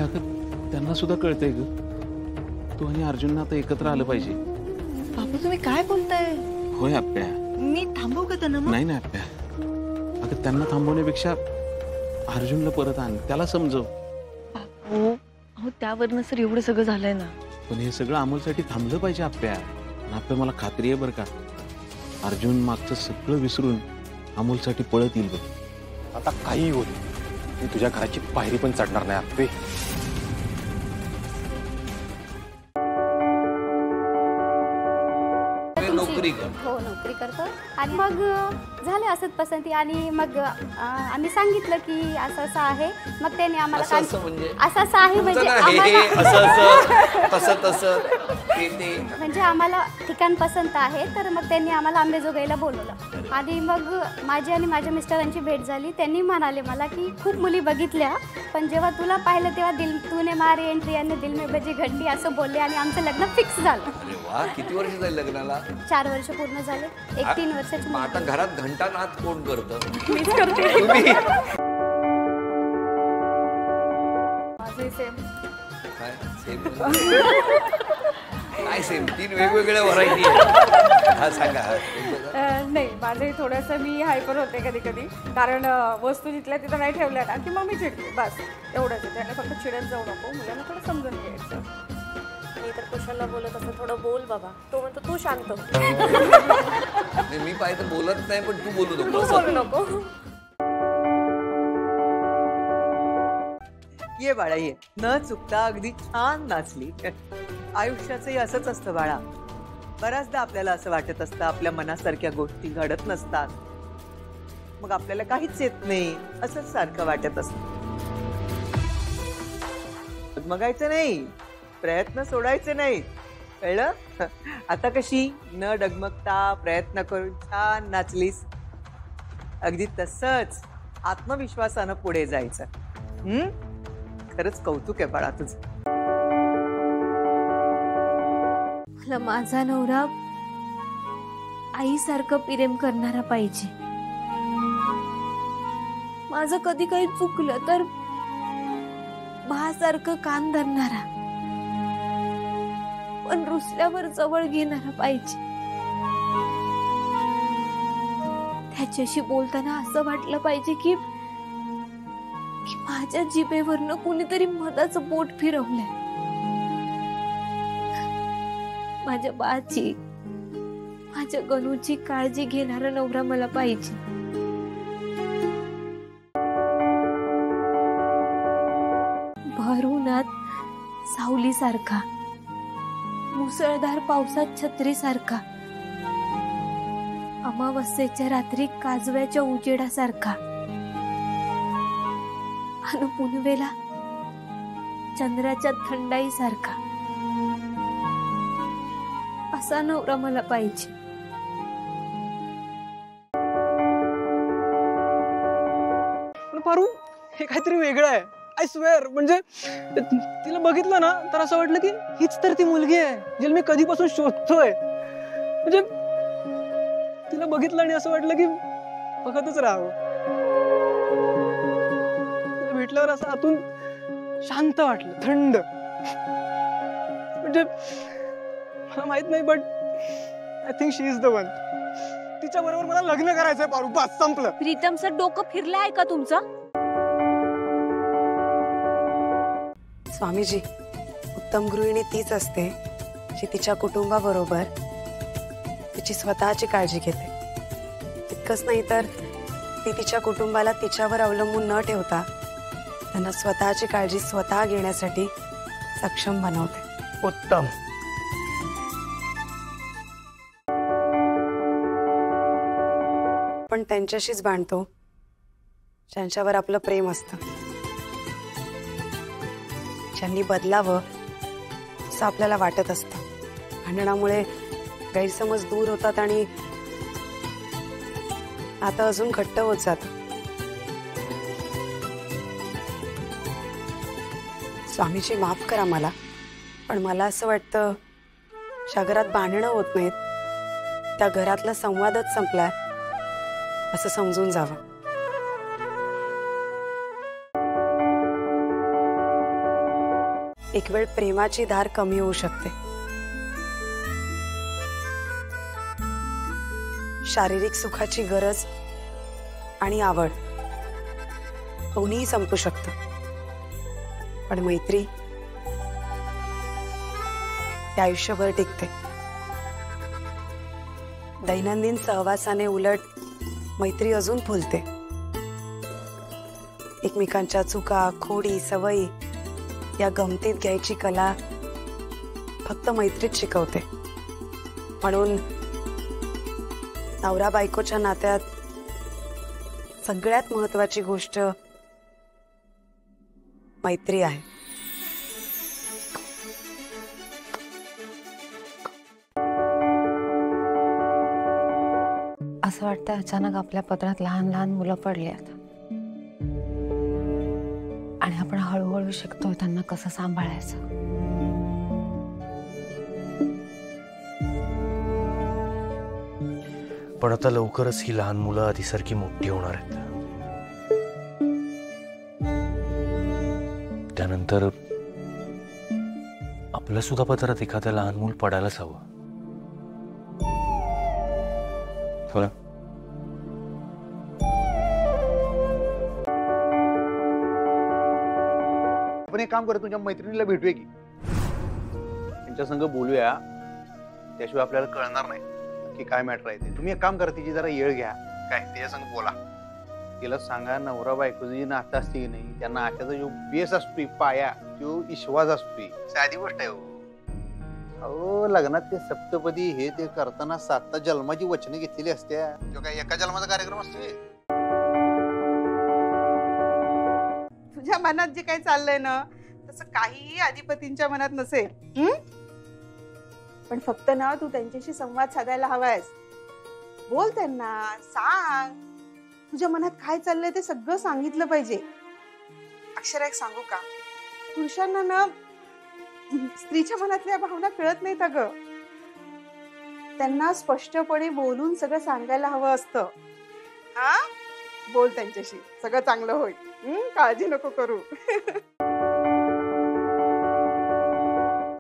आप्या अगं त्यांना सुद्धा कळतंय ग, तू आणि अर्जुनना आता एकत्र आलं पाहिजे. बापू तुम्ही काय बोलताय? होय आप्या. मी थांबवू का त्यांना मग? नाही ना आप्या, अगं त्यांना थांबवण्यापेक्षा अर्जुनला परत आण, त्याला समजव. बापू अहो त्यावरनं सर एवढं सगळं झालंय ना. पण हे सगळं अमोलसाठी थांबलं पाहिजे आप्या. आप्या मला खात्री आहे बरं का, अर्जुन मागचं सगळं विसरून अमोलसाठी पळत येईल बघ. आता काही होत मी तुझ्या घराची पायरी पण चढणार नाही आप्पे. नोकरी कर. हो नोकरी करतो आणि मग झाले असंच पसंती आणि मग आम्ही सांगितलं की असं असं आहे. मग त्याने आम्हाला असं असं म्हणजे असं असं आहे म्हणजे म्हणजे आम्हाला ठिकाण पसंत आहे. तर मग त्यांनी आम्हाला अंबेजोगाईला बोलवलं आणि मग माझी आणि माझ्या मिस्टरांची भेट झाली. त्यांनी म्हणाले मला की खूप मुली बघितल्या पण जेव्हा तुला पाहिलं तेव्हा दिल तूने मारी एंट्री आणि दिल में बजी घंटी असं बोलले आणि आमचं लग्न फिक्स झालं. अरे वा, किती वर्ष झाली लग्नाला? 4 वर्ष पूर्ण झाले. 1-3 वर्षाची. आता घरात घंटा नाद कोण करतं? मीच करते. तुम्ही माझे सेम. काय सेम काय सेम? 3 वेगवेगळ्या व्हरायटी आहेत. हा सांगा. नाही माझंही थोडंसं मी हायपर होते कधी कधी, कारण वस्तू जिथल्या तिथं नाही ठेवल्या ना की मग मी चिडते. बस एवढंच. त्याने फक्त चिडत जाऊ नको, मुलांना थोडं समजून घ्यायचं. मी तर कुशलला बोलत असं थोडं बोल बाबा. तो म्हणतो तू शांत. मी पाहिजे बोलत नाही पण तू बोलू नको. तू बोलू नको. ये बाळा ये. न चुकता अगदी छान नाचली. आयुष्याचंही असंच असतं बाळा. बऱ्याचदा आपल्याला असं वाटत असतं आपल्या मनासारख्या गोष्टी घडत नसतात, मग आपल्याला काहीच येत नाही असंच सारखं वाटत असतं. डगमगायचं नाही, प्रयत्न सोडायचे नाही, कळलं? आता कशी न डगमगता प्रयत्न करून छान नाचलीस. अगदी तसंच आत्मविश्वासानं पुढे जायचं. खरंच कौतुक आहे बाळा तुझं. मला माझा नवरा आईसारखं प्रेम करणारा पाहिजे. माझं कधी काही चुकलं तर भासारखं कान धरणारा, पण रुसल्यावर जवळ घेणारा पाहिजे. त्याच्याशी बोलताना असं वाटलं पाहिजे की माझ्या जिभेवरनं कुणीतरी मधाचं बोट फिरवलंय. माझ्या बाची, माझ्या गणूची काळजी घेणारा नवरा मला पाहिजे. भर उन्हात सावलीसारखा, मुसळधार पावसात छत्रीसारखा, अमावस्येच्या रात्री काजव्याच्या उजेडासारखा, आणि पुनवेला चंद्राच्या थंडाईसारखा असा नवरा मला पाहिजे. पण पारू हे काहीतरी वेगळं आहे. I swear. म्हणजे तिला बघितलं ना तर असं वाटलं की हीच तर ती मुलगी आहे जिला मी कधीपासून शोधतोय. म्हणजे तिला बघितलं आणि असं वाटलं की बघतच राहावं. तिला भेटल्यावर असं आतून शांत वाटलं, थंड. म्हणजे मला माहित नाही but I think she is the one. तिच्या बरोबर मला लग्न करायचंय पारू. बस संपलं. प्रीतम सर डोकं फिरलं आहे का तुमचं? स्वामीजी, उत्तम गृहिणी तीच असते जी तिच्या कुटुंबाबरोबर तिची स्वतःची काळजी घेते. इतकंच नाही तर ती तिच्या कुटुंबाला तिच्यावर अवलंबून न ठेवता त्यांना स्वतःची काळजी स्वतः घेण्यासाठी सक्षम बनवते. उत्तम. पण त्यांच्याशीच बांधतो ज्यांच्यावर आपलं प्रेम असतं. ज्यांनी बदलावं असं आपल्याला वाटत असतं. भांडणामुळे गैरसमज दूर होतात आणि आता अजून घट्ट होत जातं. स्वामीजी माफ करा मला, पण मला असं वाटतं ज्या घरात भांडणं होत नाहीत त्या घरातला संवादच संपलाय असं समजून जावं. एक वेळ प्रेमाची धार कमी होऊ शकते. शारीरिक सुखाची गरज आणि आवड दोन्ही संपू शकतं. पण मैत्री ती आयुष्यभर टिकते. दैनंदिन सहवासाने उलट मैत्री अजून फुलते. एकमेकांच्या चुका, खोडी, सवयी या गमतीत घ्यायची कला फक्त मैत्रीत शिकवते. म्हणून नवरा बायकोच्या नात्यात सगळ्यात महत्वाची गोष्ट मैत्री आहे. असं वाटतं अचानक आपल्या पदरात लहान लहान मुलं पडल्यात आणि आपण हळूहळू शिकतोय त्यांना कसं सांभाळायचं. पण आता लवकरच ही लहान मुलं आधीसारखी मोठी होणार आहेत. त्यानंतर आपल्या सुद्धा पदरात एखादं लहान मूल पडायलाच हवं. हो ना? आपण एक काम करू, तुझ्या मैत्रिणीला भेटूया की त्यांच्या संग बोलूया. त्याशिवाय आपल्याला कळणार नाही की काय मॅटर आहे ते. तुम्ही एक काम करा, तिची जरा येळ घ्या, काय त्याच्या संग बोला. तिला सांगा नवरा बायको जी नातं असते की नाही, त्या नात्याचा जो बेस असतोय, पाया जो विश्वास असतोय, साधी गोष्ट आहे. अहो लग्नात ते सप्तपदी हे ते करताना 7 जन्माची वचने घेतलेली असत्या. जो काय एका जन्माचा कार्यक्रम असतोय. तुझ्या मनात जे काही चाललंय ना तसं काहीही अधिपतींच्या मनात नसेल. पण फक्त ना तू त्यांच्याशी संवाद साधायला हवायस. बोल त्यांना, सांग तुझ्या मनात काय चाललंय ते सगळं सांगितलं पाहिजे. अक्षरा एक सांगू का, पुरुषांना ना स्त्रीच्या मनातल्या भावना कळत नाहीत अगं. त्यांना स्पष्टपणे बोलून सगळं सांगायला हवं असतं. हा बोल त्यांच्याशी, सगळं चांगलं होईल. काळजी नको करू.